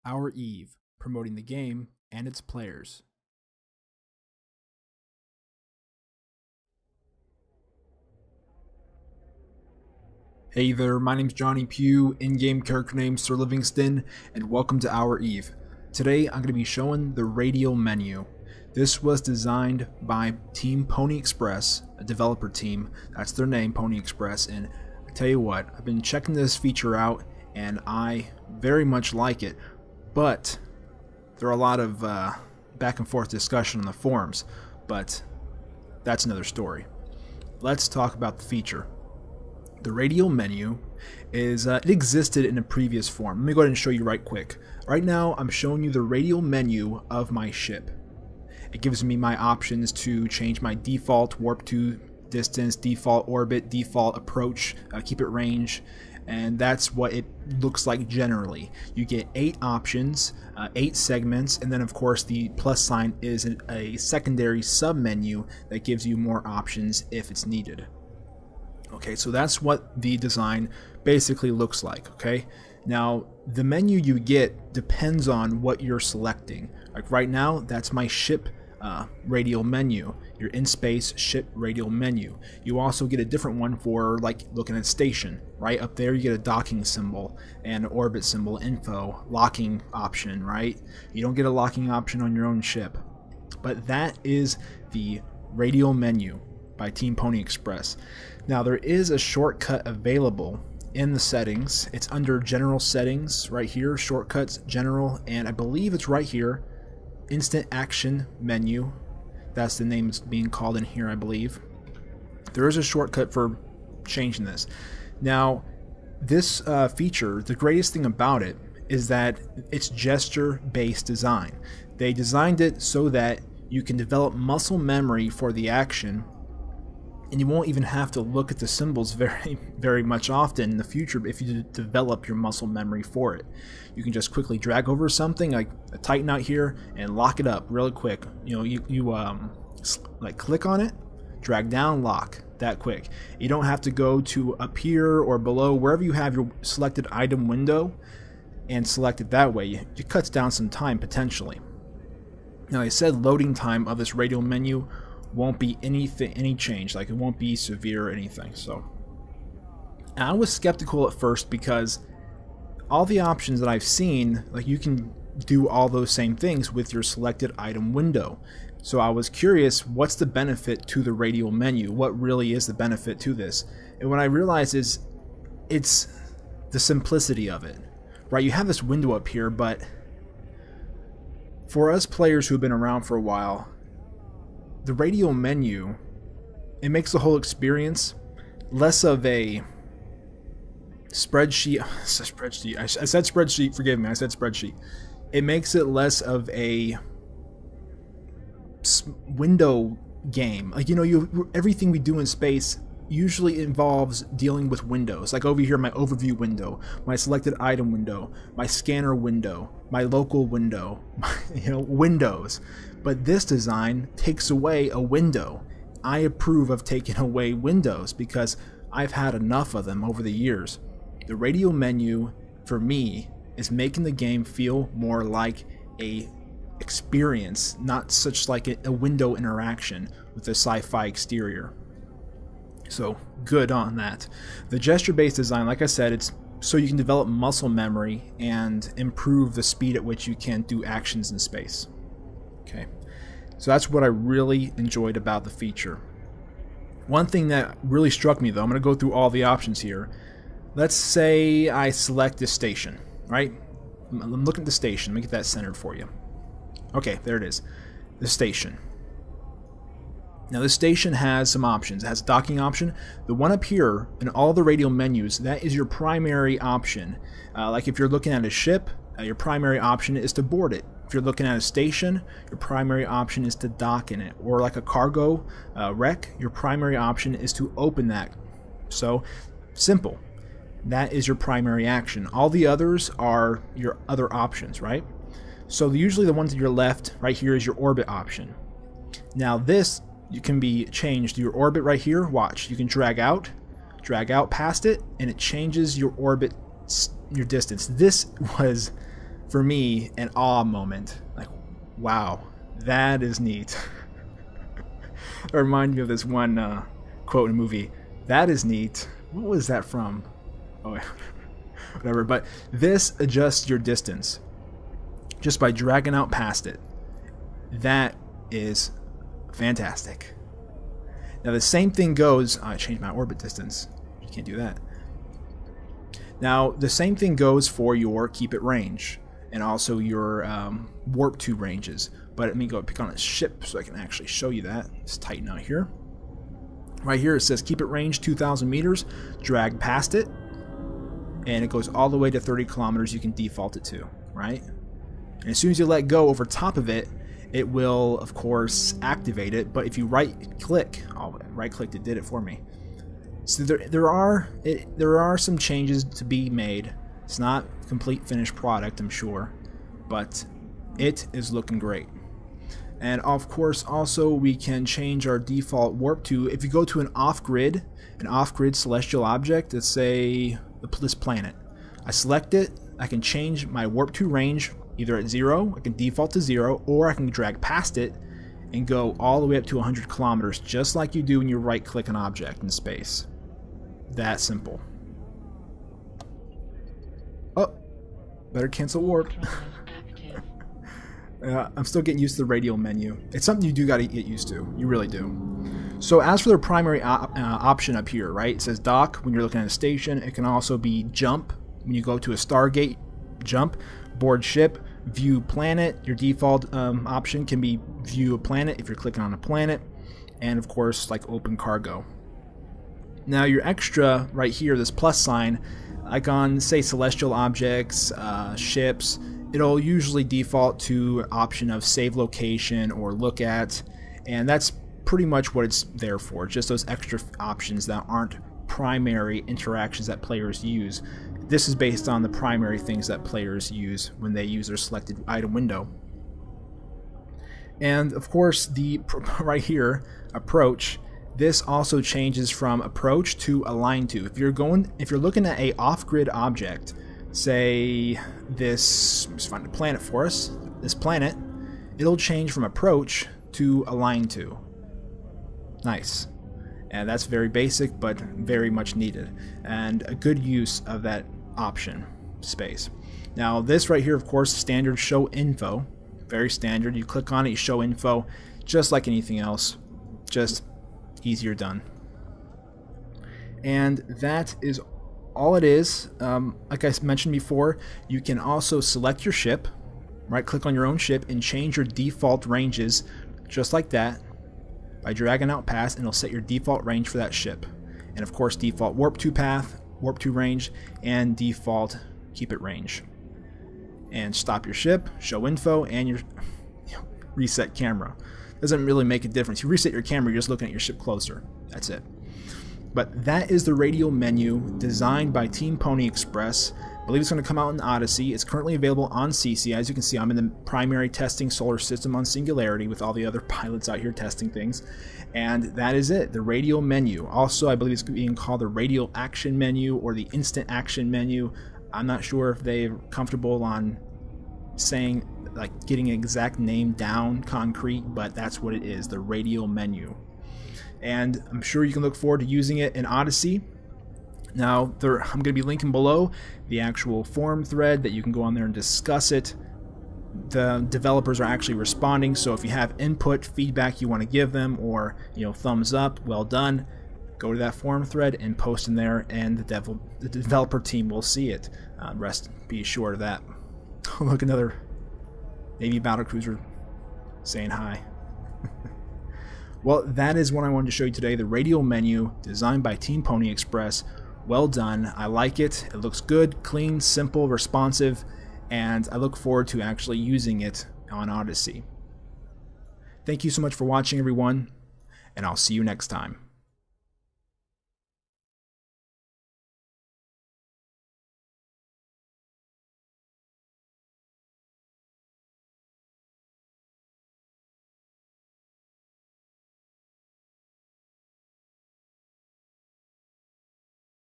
Our Eve, promoting the game and its players. Hey there, my name's Johnny Pugh, in-game character name Sir Livingston, and welcome to Our Eve. Today I'm going to be showing the Radial Menu. This was designed by Team Pony Express, a developer team. That's their name, Pony Express, and I tell you what, I've been checking this feature out and I very much like it, but there are a lot of back and forth discussion on the forums, but that's another story. Let's talk about the feature. The Radial Menu is it existed in a previous form. Let me go ahead and show you right quick. Right now I'm showing you the Radial Menu of my ship. It gives me my options to change my default warp to distance, default orbit, default approach, keep it range, and that's what it looks like generally. You get 8 options, 8 segments, and then of course the plus sign is a secondary sub menu that gives you more options if it's needed. Okay, so that's what the design basically looks like. Okay, now the menu you get depends on what you're selecting. Like right now, that's my ship radial menu. Your in space ship radial menu. You also get a different one for like looking at station. Right up there, you get a docking symbol and orbit symbol, info, locking option. Right, you don't get a locking option on your own ship, but that is the Radial Menu by Team Pony Express. Now there is a shortcut available in the settings. It's under General Settings right here, Shortcuts, General, and I believe it's right here, Instant Action Menu. That's the name it's being called in here, I believe. There is a shortcut for changing this. Now this feature, the greatest thing about it is that it's gesture-based design. They designed it so that you can develop muscle memory for the action, and you won't even have to look at the symbols very much often in the future if you develop your muscle memory for it. You can just quickly drag over something like a tighten out here and lock it up really quick. You know, you like click on it, drag down, lock that quick. You don't have to go to up here or below, wherever you have your selected item window, and select it that way. It cuts down some time potentially. Now I said loading time of this Radial Menu won't be any change, like it won't be severe or anything. So and I was skeptical at first because all the options that I've seen, like you can do all those same things with your selected item window. So I was curious, what's the benefit to the Radial Menu? What really is the benefit to this? And what I realized is it's the simplicity of it. Right, you have this window up here, but for us players who have been around for a while, the Radial Menu, it makes the whole experience less of a spreadsheet. I said spreadsheet, forgive me, I said spreadsheet. It makes it less of a window game. Like, you know, everything we do in space usually involves dealing with windows. Like over here, my overview window, my selected item window, my scanner window, my local window, windows. But this design takes away a window. I approve of taking away windows because I've had enough of them over the years. The Radial Menu, for me, is making the game feel more like a experience, not such like a window interaction with a sci-fi exterior. So good on that. The gesture-based design, like I said, it's so you can develop muscle memory and improve the speed at which you can do actions in space. Okay, so that's what I really enjoyed about the feature. One thing that really struck me though, I'm going to go through all the options here. Let's say I select this station, right? I'm looking at the station. Let me get that centered for you. Okay, there it is. The station. Now this station has some options. It has a docking option. The one up here in all the Radial menus, that is your primary option. Like if you're looking at a ship, your primary option is to board it. If you're looking at a station, your primary option is to dock in it. Or like a cargo wreck, your primary option is to open that. So simple. That is your primary action. All the others are your other options, right? So usually the ones to your left right here is your orbit option. Now this you can be changed. Your orbit right here, watch, you can drag out past it, and it changes your orbit, your distance. This was for me, an awe moment. Like, wow, that is neat. It reminded me of this one quote in a movie. That is neat. What was that from? Oh, whatever. But this adjusts your distance just by dragging out past it. That is fantastic. Now the same thing goes. I changed my orbit distance. You can't do that. Now the same thing goes for your keep it range and also your warp 2 ranges. But let me go pick on a ship so I can actually show you that. Let's tighten out here. Right here it says keep it range 2,000 meters. Drag past it, and it goes all the way to 30 kilometers. You can default it to, right? And as soon as you let go over top of it, it will, of course, activate it. But if you right-click, oh, right-clicked, it did it for me. So there are some changes to be made. It's not a complete finished product, I'm sure, but it is looking great. And of course, also we can change our default warp to, if you go to an off-grid celestial object, let's say this planet. I select it, I can change my warp 2 range either at 0, I can default to 0, or I can drag past it and go all the way up to 100 kilometers, just like you do when you right-click an object in space. That simple. Oh, better cancel warp. I'm still getting used to the radial menu. It's something you do got to get used to. You really do. So as for the primary option up here, right? It says dock when you're looking at a station. It can also be jump when you go to a Stargate. Jump, board ship, view planet. Your default option can be view a planet if you're clicking on a planet, and of course like open cargo. Now your extra right here, this plus sign, like on say celestial objects, ships, it'll usually default to an option of save location or look at, and that's pretty much what it's there for, just those extra options that aren't primary interactions that players use. This is based on the primary things that players use when they use their selected item window. And of course the right here, approach, this also changes from approach to align to. If you're looking at a off-grid object, say this, let's find a planet for us, this planet, it'll change from approach to align to. Nice. And that's very basic but very much needed and a good use of that option space. Now this right here, of course, standard show info, very standard. You click on it, you show info, just like anything else, just easier done. And that is all it is. Like I mentioned before, you can also select your ship, right click on your own ship and change your default ranges just like that by dragging out past, and it'll set your default range for that ship. And of course default warp 2 path, warp 2 range, and default keep it range. And stop your ship, show info, and your reset camera. Doesn't really make a difference. You reset your camera, you're just looking at your ship closer. That's it. But that is the radial menu designed by Team Pony Express. I believe it's going to come out in Odyssey. It's currently available on Sisi. As you can see, I'm in the primary testing solar system on Singularity with all the other pilots out here testing things. And that is it, the radial menu. Also, I believe it's being called the radial action menu or the instant action menu. I'm not sure if they're comfortable on saying, like, getting an exact name down concrete, but that's what it is, the radial menu. And I'm sure you can look forward to using it in Odyssey. Now, I'm going to be linking below the actual forum thread that you can go on there and discuss it. The developers are actually responding, so if you have input, feedback you want to give them, or thumbs up, well done, go to that forum thread and post in there, and the developer team will see it. Be sure of that. Look, another Navy battlecruiser saying hi. Well, that is what I wanted to show you today, the radial menu designed by Team Pony Express. Well done. I like it. It looks good, clean, simple, responsive, and I look forward to actually using it on Odyssey. Thank you so much for watching, everyone, and I'll see you next time.